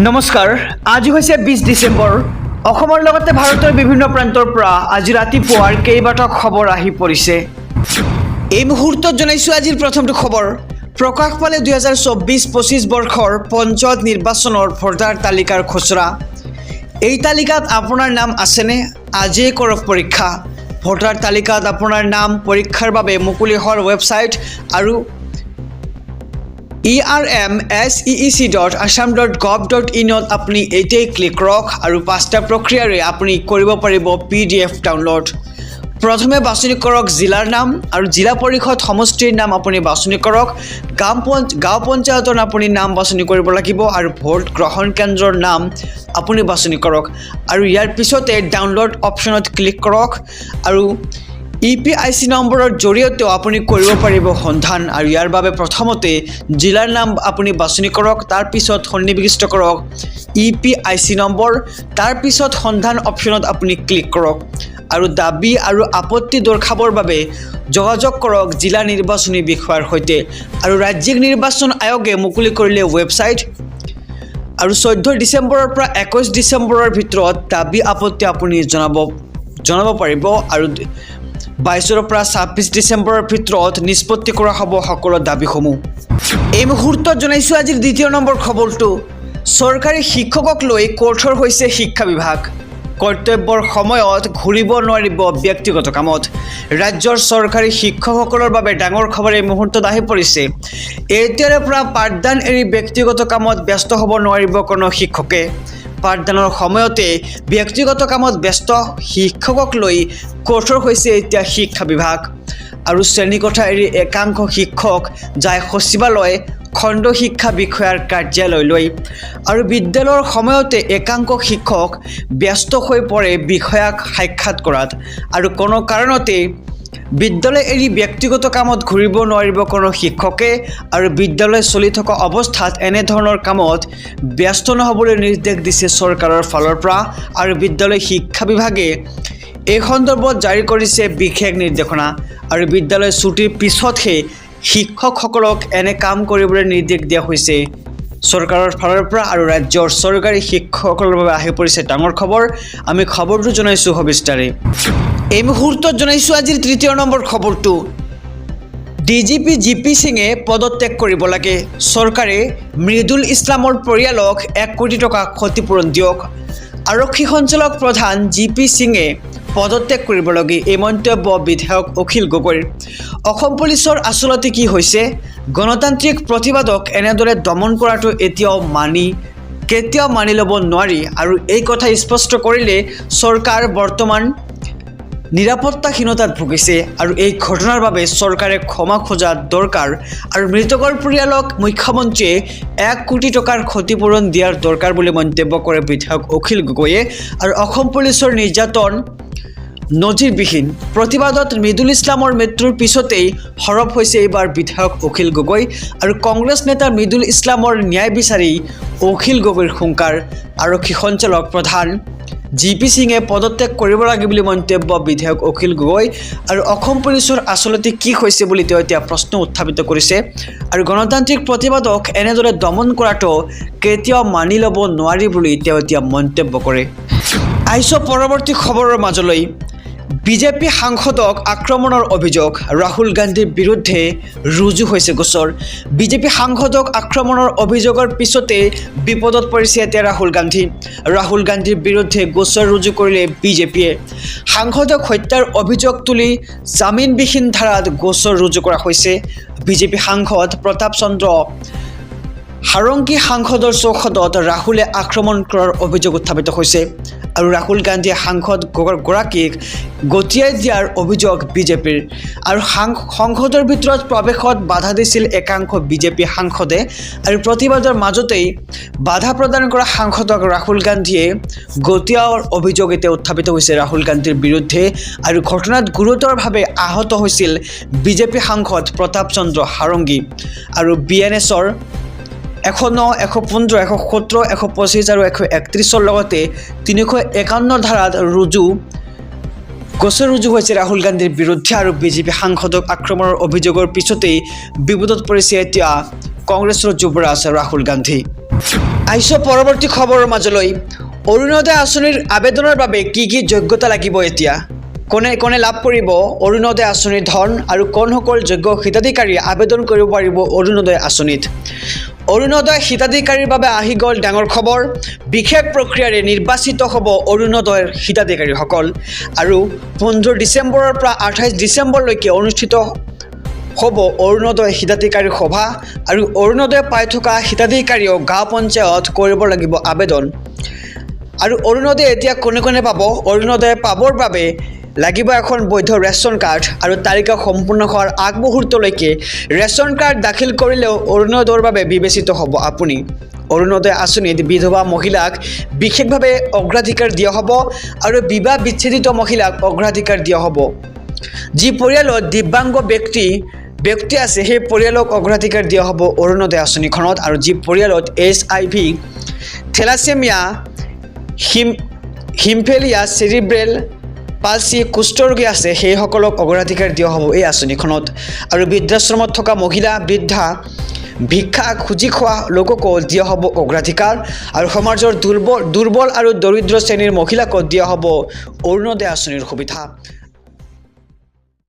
নমস্কাৰ আজি হৈছে 20 ডিসেম্বৰ অসমৰ লগতে ভাৰতৰ বিভিন্ন প্ৰান্তৰ পৰা আজি ৰাতিপুৱাৰ কেইবাটাও খবৰ আহি পৰিছে এই মুহূৰ্তত জনাইছো আজিৰ প্ৰথমটো খবৰ প্ৰকাশ পালে 2024-25 বৰ্ষৰ পঞ্চায়ত নিৰ্বাচনৰ ভোটাৰ তালিকাৰ খচৰা এই তালিকাত আপোনাৰ নাম আছেনে আজি কৰক পৰীক্ষা ভোটাৰ তালিকাত আপোনাৰ নাম পৰীক্ষাৰ বাবে মুকলি হোৱাৰ ৱেবছাইট আৰু ermsec.assam.gov.in ত আপুনি এতেই ক্লিক কৰক আৰু পাঁচটা প্ৰক্ৰিয়াৰে আপুনি কৰিব পাৰিব PDF ডাউনলোড প্ৰথমে বাছনি কৰক জিলাৰ নাম আৰু জিলা পৰিষদ সমষ্টিৰ নাম আপুনি বাছনি কৰক গাঁও পঞ্চায়তৰ আপুনি নাম বাছনি কৰিব লাগিব আৰু ভোট গ্ৰহণ কেন্দ্ৰৰ নাম আপুনি বাছনি কৰক আৰু ইয়াৰ পিছতে ডাউনলোড অপচনত ক্লিক কৰক আৰু EPIC নম্বৰৰ জৰিয়তে আপুনি কৰিব পাৰিব সন্ধান আৰু ইয়াৰ বাবে প্ৰথমতে জিলাৰ নাম আপুনি বাছনি কৰক তাৰ পিছত সন্নিবিষ্ট কৰক EPIC নম্বৰ তাৰ পিছত সন্ধান অপচনত আপুনি ক্লিক কৰক আৰু দাবী আৰু আপত্তি দৰ্শাবৰ বাবে যোগাযোগ কৰক জিলা নিৰ্বাচনী বিষয়াৰ সৈতে আৰু ৰাজ্যিক নিৰ্বাচন আয়োগে মুকলি কৰিলে ৱেবছাইট আৰু 14 ডিসেম্বৰৰ পৰা 21 ডিসেম্বৰৰ ভিতৰত দাবী আপত্তি আপুনি জনাব পাৰিব আৰু 22ৰ পৰা 26 ডিসেম্বৰৰ ভিতৰত নিষ্পত্তি কৰা হ'ব সকলো দাবীসমূহ এই মুহূৰ্তত জনাইছো আজিৰ দ্বিতীয় নম্বৰ খবৰটো চৰকাৰী শিক্ষকক লৈ কঠোৰ হৈছে শিক্ষা বিভাগ কৰ্তব্যৰ সময়ত ঘূৰিব নোৱাৰিব ব্যক্তিগত কামত ৰাজ্যৰ চৰকাৰী শিক্ষকসকলৰ বাবে ডাঙৰ খবৰ এই মুহূৰ্তত আহি পৰিছে এতিয়াৰে পৰা পাঠদান এৰি ব্যক্তিগত কামত ব্যস্ত হ'ব নোৱাৰিব কোনো শিক্ষকে পাঠদানৰ সময়তে ব্যক্তিগত কামত ব্যস্ত শিক্ষকক লৈ কঠোৰ হৈছে এতিয়া শিক্ষা বিভাগ আৰু শ্ৰেণীকোঠা এৰি একাংশ শিক্ষক যায় সচিবালয় খণ্ড শিক্ষা বিষয়াৰ কাৰ্যালয়লৈ আৰু বিদ্যালয়ৰ সময়তে একাংশ শিক্ষক ব্যস্ত হৈ পৰে বিষয়াক সাক্ষাৎ কৰাত আৰু কোনো কাৰণতে বিদ্যালয় এৰি ব্যক্তিগত কামত ঘূৰিব নোৱাৰিব কোনো শিক্ষকে আৰু বিদ্যালয় চলি থকা অৱস্থাত এনে ধৰণৰ কামত ব্যস্ত নহবলৈ নিৰ্দেশ দিছে চৰকাৰৰ ফালৰ পৰা আৰু বিদ্যালয় শিক্ষা বিভাগে এই সন্দৰ্ভত জাৰি কৰিছে বিশেষ নিৰ্দেশনা আৰু বিদ্যালয় ছুটিৰ পিছতহে শিক্ষকসকলক এনে কাম কৰিবলৈ নিৰ্দেশ দিয়া হৈছে চৰকাৰৰ ফালৰ পৰা আৰু ৰাজ্যৰ চৰকাৰী শিক্ষকসকলৰ বাবে আহি পৰিছে ডাঙৰ খবৰ আমি খবৰটো জনাইছো সবিস্তাৰে এই মুহূৰ্তত জনাইছো আজিৰ তৃতীয় নম্বৰ খবৰটো DGP GP সিঙে পদত্যাগ কৰিব লাগে চৰকাৰে মৃদুল ইছলামৰ পৰিয়ালক 1 কোটি টকা ক্ষতিপূৰণ দিয়ক আৰক্ষী সঞ্চালক প্ৰধান GP সিঙে পদত্যাগ কৰিব লাগে এই মন্তব্য বিধায়ক অখিল গগৈৰ অসম পুলিচৰ আচলতে কি হৈছে গণতান্ত্ৰিক প্ৰতিবাদক এনেদৰে দমন কৰাটো কেতিয়াও মানি ল'ব নোৱাৰি আৰু এই কথা স্পষ্ট কৰিলে চৰকাৰ বৰ্তমান নিৰাপত্তাহীনতাত ভুগিছে আৰু এই ঘটনাৰ বাবে চৰকাৰে ক্ষমা খোজা দৰকাৰ আৰু মৃতকৰ পৰিয়ালক মুখ্যমন্ত্ৰীয়ে 1 কোটি টকাৰ ক্ষতিপূৰণ দিয়াৰ দৰকাৰ বুলি মন্তব্য কৰে বিধায়ক অখিল গগৈয়ে আৰু অসম পুলিচৰ নিৰ্যাতন নজিৰবিহীন প্ৰতিবাদত মৃদুল ইছলামৰ মৃত্যুৰ পিছতেই হৰপ হৈছে এইবাৰ বিধায়ক অখিল গগৈ আৰু কংগ্ৰেছ নেতা মৃদুল ইছলামৰ ন্যায় বিচাৰি অখিল গগৈৰ হুংকাৰ আৰক্ষী সঞ্চালক প্ৰধান GP সিঙে পদত্যাগ কৰিব লাগে বুলি মন্তব্য বিধায়ক অখিল গগৈ আৰু অসম পুলিচৰ আচলতে কি হৈছে বুলি তেওঁ এতিয়া প্ৰশ্ন উত্থাপিত কৰিছে আৰু গণতান্ত্ৰিক প্ৰতিবাদক এনেদৰে দমন কৰাটো কেতিয়াও মানি ল'ব নোৱাৰি বুলি তেওঁ এতিয়া মন্তব্য কৰে আইছো পৰৱৰ্তী খবৰৰ মাজলৈ বিজেপি সাংসদক আক্ৰমণৰ অভিযোগ ৰাহুল গান্ধীৰ বিৰুদ্ধে ৰুজু হৈছে গোচৰ বিজেপি সাংসদক আক্ৰমণৰ অভিযোগৰ পিছতে বিপদত পৰিছে এতিয়া ৰাহুল গান্ধীৰ বিৰুদ্ধে গোচৰ ৰুজু কৰিলে বিজেপিয়ে সাংসদক হত্যাৰ অভিযোগ তুলি জামিনবিহীন ধাৰাত গোচৰ ৰুজু কৰা হৈছে বিজেপি সাংসদ প্ৰতাপ চন্দ্ৰ হাৰংকি সাংসদৰ চৌহদত ৰাহুলে আক্ৰমণ কৰাৰ অভিযোগ উত্থাপিত হৈছে আৰু ৰাহুল গান্ধীয়ে সাংসদ গৰাকীক গতিয়াই দিয়াৰ অভিযোগ বিজেপিৰ আৰু সংসদৰ ভিতৰত প্ৰৱেশত বাধা দিছিল একাংশ বিজেপি সাংসদে আৰু প্ৰতিবাদৰ মাজতেই বাধা প্ৰদান কৰা সাংসদক ৰাহুল গান্ধীয়ে গতিয়াৰ অভিযোগ এতিয়া উত্থাপিত হৈছে ৰাহুল গান্ধীৰ বিৰুদ্ধে আৰু ঘটনাত গুৰুতৰভাৱে আহত হৈছিল বিজেপি সাংসদ প্ৰতাপ চন্দ্ৰ হাৰংগী আৰু BNSৰ 109, 115, 117, 125 আৰু 131ৰ লগতে 351 ধাৰাত ৰুজু গোচৰ ৰুজু হৈছে ৰাহুল গান্ধীৰ বিৰুদ্ধে আৰু বিজেপি সাংসদক আক্ৰমণৰ অভিযোগৰ পিছতেই বিপদত পৰিছে এতিয়া কংগ্ৰেছৰ যুৱৰাজ ৰাহুল গান্ধী। আহিছোঁ পৰৱৰ্তী খবৰৰ মাজলৈ। অৰুণোদয় আঁচনিৰ আবেদনৰ বাবে কি যোগ্যতা লাগিব এতিয়া? কোনে কোনে লাভ কৰিব অৰুণোদয় আঁচনিৰ ধন আৰু কোনসকল যোগ্য হিতাধিকাৰীয়ে আবেদন কৰিব পাৰিব অৰুণোদয় আঁচনিত? অৰুণোদয় হিতাধিকাৰীৰ বাবে আহি গ'ল ডাঙৰ খবৰ। বিশেষ প্ৰক্ৰিয়াৰে নিৰ্বাচিত হ'ব অৰুণোদয়ৰ হিতাধিকাৰীসকল আৰু 15 ডিচেম্বৰৰ পৰা 28 ডিচেম্বৰলৈকে অনুষ্ঠিত হ'ব অৰুণোদয় হিতাধিকাৰী সভা আৰু অৰুণোদয় পাই থকা হিতাধিকাৰীয়েও গাঁও পঞ্চায়ত কৰিব লাগিব আবেদন। আৰু অৰুণোদয় এতিয়া কোনে কোনে পাব? অৰুণোদয় পাবৰ বাবে লাগিব এখন বৈধ ৰেচন কাৰ্ড আৰু তালিকা সম্পূৰ্ণ হোৱাৰ আগমুহূৰ্তলৈকে ৰেচন কাৰ্ড দাখিল কৰিলেও অৰুণোদয়ৰ বাবে বিবেচিত হ'ব আপুনি। অৰুণোদয় আঁচনিত বিধৱা মহিলাক বিশেষভাৱে অগ্ৰাধিকাৰ দিয়া হ'ব আৰু বিবাহ বিচ্ছেদিত মহিলাক অগ্ৰাধিকাৰ দিয়া হ'ব। যি পৰিয়ালত দিব্যাংগ ব্যক্তি আছে সেই পৰিয়ালক অগ্ৰাধিকাৰ দিয়া হ'ব অৰুণোদয় আঁচনিখনত আৰু যি পৰিয়ালত HIV, থেলাছেমিয়া, হিমফেলিয়া, চেৰিব্ৰেল পালচি, কুষ্ঠৰোগী আছে সেইসকলক অগ্ৰাধিকাৰ দিয়া হ'ব এই আঁচনিখনত। আৰু বৃদ্ধাশ্ৰমত থকা মহিলা, বৃদ্ধা, ভিক্ষা খুজি খোৱা লোককো দিয়া হ'ব অগ্ৰাধিকাৰ আৰু সমাজৰ দুৰ্বল আৰু দৰিদ্ৰ শ্ৰেণীৰ মহিলাকো দিয়া হ'ব অৰুণোদয় আঁচনিৰ সুবিধা।